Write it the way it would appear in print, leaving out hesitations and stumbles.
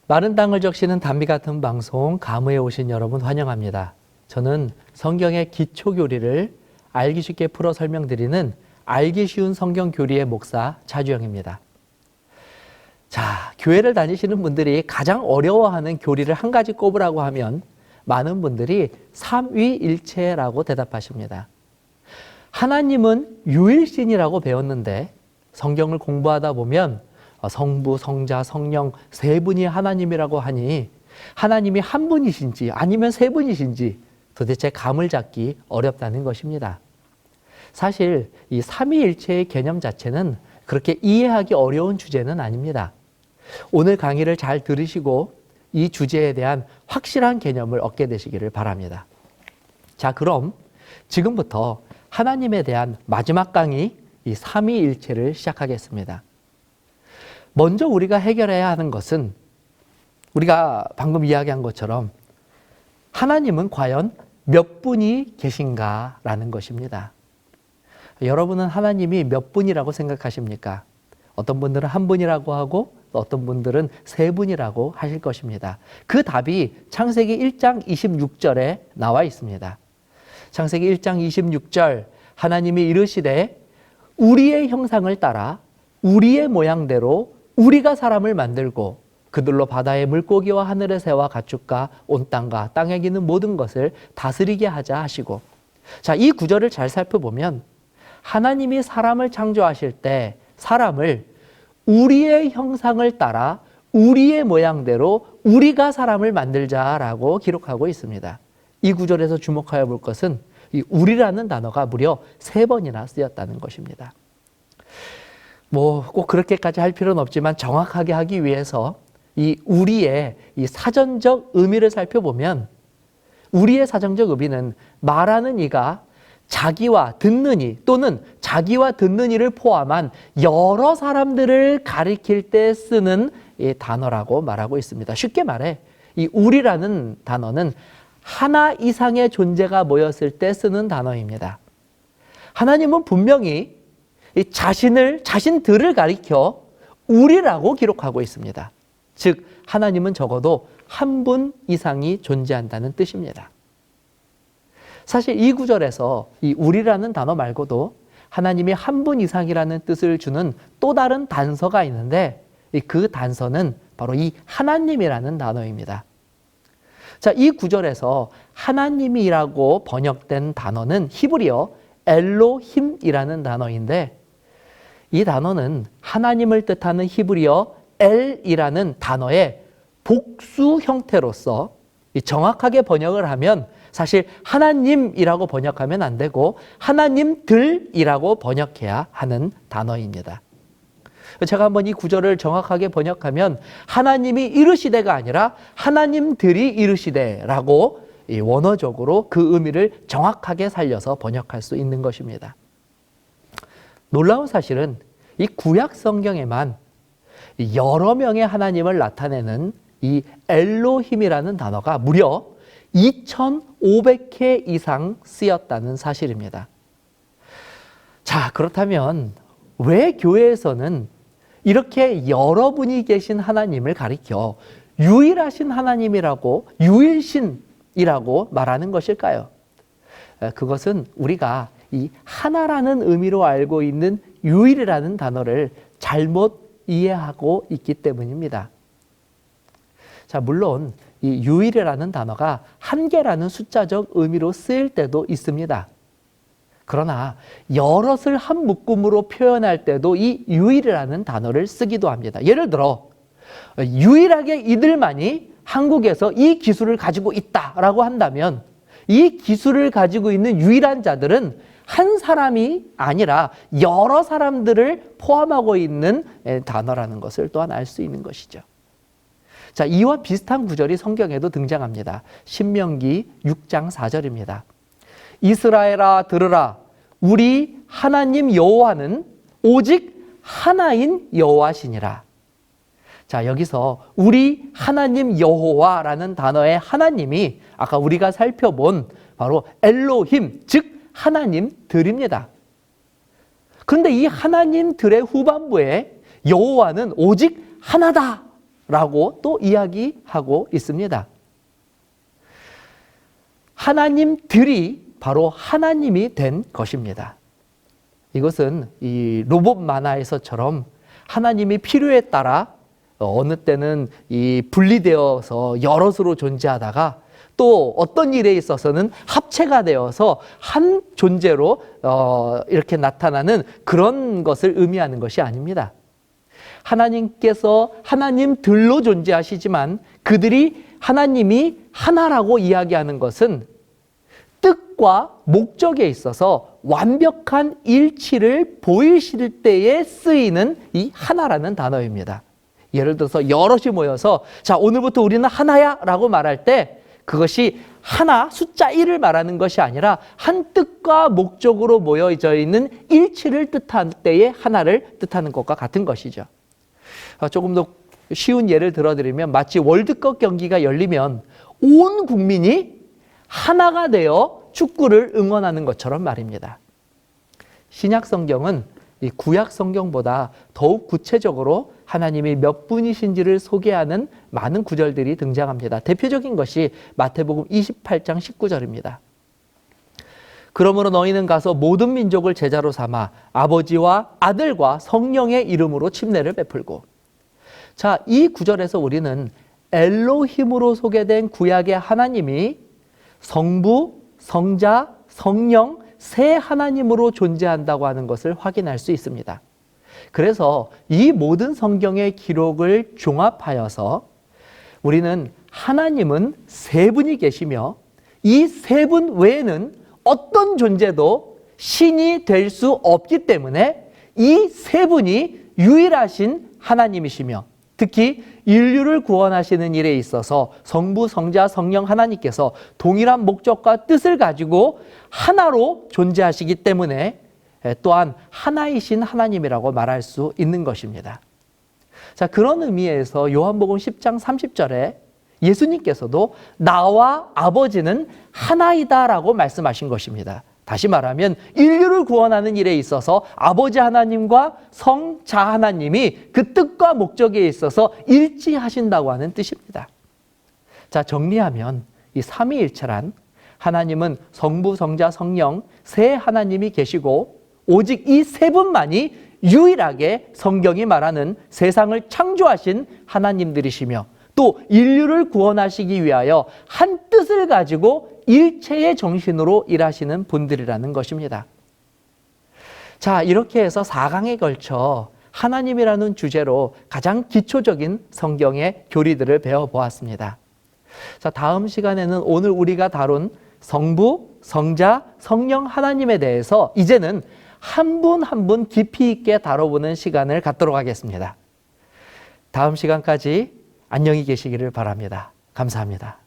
마른 땅을 적시는 단비 같은 방송 감회에 오신 여러분 환영합니다. 저는 성경의 기초 교리를 알기 쉽게 풀어 설명드리는 알기 쉬운 성경 교리의 목사 차주영입니다. 자, 교회를 다니시는 분들이 가장 어려워하는 교리를 한 가지 꼽으라고 하면 많은 분들이 삼위일체라고 대답하십니다. 하나님은 유일신이라고 배웠는데 성경을 공부하다 보면 성부, 성자, 성령 세 분이 하나님이라고 하니 하나님이 한 분이신지 아니면 세 분이신지 도대체 감을 잡기 어렵다는 것입니다. 사실 이 삼위일체의 개념 자체는 그렇게 이해하기 어려운 주제는 아닙니다. 오늘 강의를 잘 들으시고 이 주제에 대한 확실한 개념을 얻게 되시기를 바랍니다. 자, 그럼 지금부터 하나님에 대한 마지막 강의 이 삼위일체를 시작하겠습니다. 먼저 우리가 해결해야 하는 것은 우리가 방금 이야기한 것처럼 하나님은 과연 몇 분이 계신가라는 것입니다. 여러분은 하나님이 몇 분이라고 생각하십니까? 어떤 분들은 한 분이라고 하고 어떤 분들은 세 분이라고 하실 것입니다. 그 답이 창세기 1장 26절에 나와 있습니다. 창세기 1장 26절 하나님이 이르시되 우리의 형상을 따라 우리의 모양대로 우리가 사람을 만들고 그들로 바다의 물고기와 하늘의 새와 가축과 온 땅과 땅에 기는 모든 것을 다스리게 하자 하시고, 자, 이 구절을 잘 살펴보면 하나님이 사람을 창조하실 때 사람을 우리의 형상을 따라 우리의 모양대로 우리가 사람을 만들자라고 기록하고 있습니다. 이 구절에서 주목하여 볼 것은 이 우리라는 단어가 무려 3번이나 쓰였다는 것입니다. 꼭 그렇게까지 할 필요는 없지만 정확하게 하기 위해서 이 우리의 이 사전적 의미를 살펴보면 우리의 사전적 의미는 말하는 이가 자기와 듣는 이 또는 자기와 듣는 이를 포함한 여러 사람들을 가리킬 때 쓰는 이 단어라고 말하고 있습니다. 쉽게 말해 이 우리라는 단어는 하나 이상의 존재가 모였을 때 쓰는 단어입니다. 하나님은 분명히 이 자신들을 가리켜 우리라고 기록하고 있습니다. 즉 하나님은 적어도 한 분 이상이 존재한다는 뜻입니다. 사실 이 구절에서 이 우리라는 단어 말고도 하나님이 한 분 이상이라는 뜻을 주는 또 다른 단서가 있는데 그 단서는 바로 이 하나님이라는 단어입니다. 자, 이 구절에서 하나님이라고 번역된 단어는 히브리어 엘로힘이라는 단어인데 이 단어는 하나님을 뜻하는 히브리어 엘이라는 단어의 복수 형태로서 정확하게 번역을 하면 사실 하나님이라고 번역하면 안 되고 하나님들이라고 번역해야 하는 단어입니다. 제가 한번 이 구절을 정확하게 번역하면 하나님이 이르시되가 아니라 하나님들이 이르시되라고 원어적으로 그 의미를 정확하게 살려서 번역할 수 있는 것입니다. 놀라운 사실은 이 구약 성경에만 여러 명의 하나님을 나타내는 이 엘로힘이라는 단어가 무려 2,500회 이상 쓰였다는 사실입니다. 자, 그렇다면 왜 교회에서는 이렇게 여러분이 계신 하나님을 가리켜 유일하신 하나님이라고 유일신이라고 말하는 것일까요? 그것은 우리가 이 하나라는 의미로 알고 있는 유일이라는 단어를 잘못 이해하고 있기 때문입니다. 자, 물론 이 유일이라는 단어가 한 개라는 숫자적 의미로 쓰일 때도 있습니다. 그러나 여럿을 한 묶음으로 표현할 때도 이 유일이라는 단어를 쓰기도 합니다. 예를 들어 유일하게 이들만이 한국에서 이 기술을 가지고 있다라고 한다면 이 기술을 가지고 있는 유일한 자들은 한 사람이 아니라 여러 사람들을 포함하고 있는 단어라는 것을 또한 알 수 있는 것이죠. 자, 이와 비슷한 구절이 성경에도 등장합니다. 신명기 6장 4절입니다. 이스라엘아 들으라, 우리 하나님 여호와는 오직 하나인 여호와시니라. 자, 여기서 우리 하나님 여호와라는 단어의 하나님이 아까 우리가 살펴본 바로 엘로힘, 즉 하나님들입니다. 그런데 이 하나님들의 후반부에 여호와는 오직 하나다 라고 또 이야기하고 있습니다. 하나님들이 바로 하나님이 된 것입니다. 이것은 이 로봇 만화에서처럼 하나님이 필요에 따라 어느 때는 이 분리되어서 여럿으로 존재하다가 또 어떤 일에 있어서는 합체가 되어서 한 존재로 이렇게 나타나는 그런 것을 의미하는 것이 아닙니다. 하나님께서 하나님들로 존재하시지만 그들이 하나님이 하나라고 이야기하는 것은 뜻과 목적에 있어서 완벽한 일치를 보이실 때에 쓰이는 이 하나라는 단어입니다. 예를 들어서 여럿이 모여서 자, 오늘부터 우리는 하나야 라고 말할 때 그것이 하나, 숫자 1을 말하는 것이 아니라 한 뜻과 목적으로 모여져 있는 일치를 뜻할 때에 하나를 뜻하는 것과 같은 것이죠. 조금 더 쉬운 예를 들어드리면 마치 월드컵 경기가 열리면 온 국민이 하나가 되어 축구를 응원하는 것처럼 말입니다. 신약 성경은 이 구약 성경보다 더욱 구체적으로 하나님이 몇 분이신지를 소개하는 많은 구절들이 등장합니다. 대표적인 것이 마태복음 28장 19절입니다. 그러므로 너희는 가서 모든 민족을 제자로 삼아 아버지와 아들과 성령의 이름으로 침례를 베풀고. 자, 이 구절에서 우리는 엘로힘으로 소개된 구약의 하나님이 성부, 성자, 성령 세 하나님으로 존재한다고 하는 것을 확인할 수 있습니다. 그래서 이 모든 성경의 기록을 종합하여서 우리는 하나님은 세 분이 계시며 이 세 분 외에는 어떤 존재도 신이 될 수 없기 때문에 이 세 분이 유일하신 하나님이시며 특히 인류를 구원하시는 일에 있어서 성부, 성자, 성령 하나님께서 동일한 목적과 뜻을 가지고 하나로 존재하시기 때문에 또한 하나이신 하나님이라고 말할 수 있는 것입니다. 자, 그런 의미에서 요한복음 10장 30절에 예수님께서도 나와 아버지는 하나이다라고 말씀하신 것입니다. 다시 말하면 인류를 구원하는 일에 있어서 아버지 하나님과 성자 하나님이 그 뜻과 목적에 있어서 일치하신다고 하는 뜻입니다. 자, 정리하면 이 삼위일체란 하나님은 성부, 성자, 성령 세 하나님이 계시고 오직 이 세 분만이 유일하게 성경이 말하는 세상을 창조하신 하나님들이시며 또 인류를 구원하시기 위하여 한 뜻을 가지고 일체의 정신으로 일하시는 분들이라는 것입니다. 자, 이렇게 해서 4강에 걸쳐 하나님이라는 주제로 가장 기초적인 성경의 교리들을 배워보았습니다. 자, 다음 시간에는 오늘 우리가 다룬 성부, 성자, 성령 하나님에 대해서 이제는 한 분 한 분 깊이 있게 다뤄보는 시간을 갖도록 하겠습니다. 다음 시간까지 안녕히 계시기를 바랍니다. 감사합니다.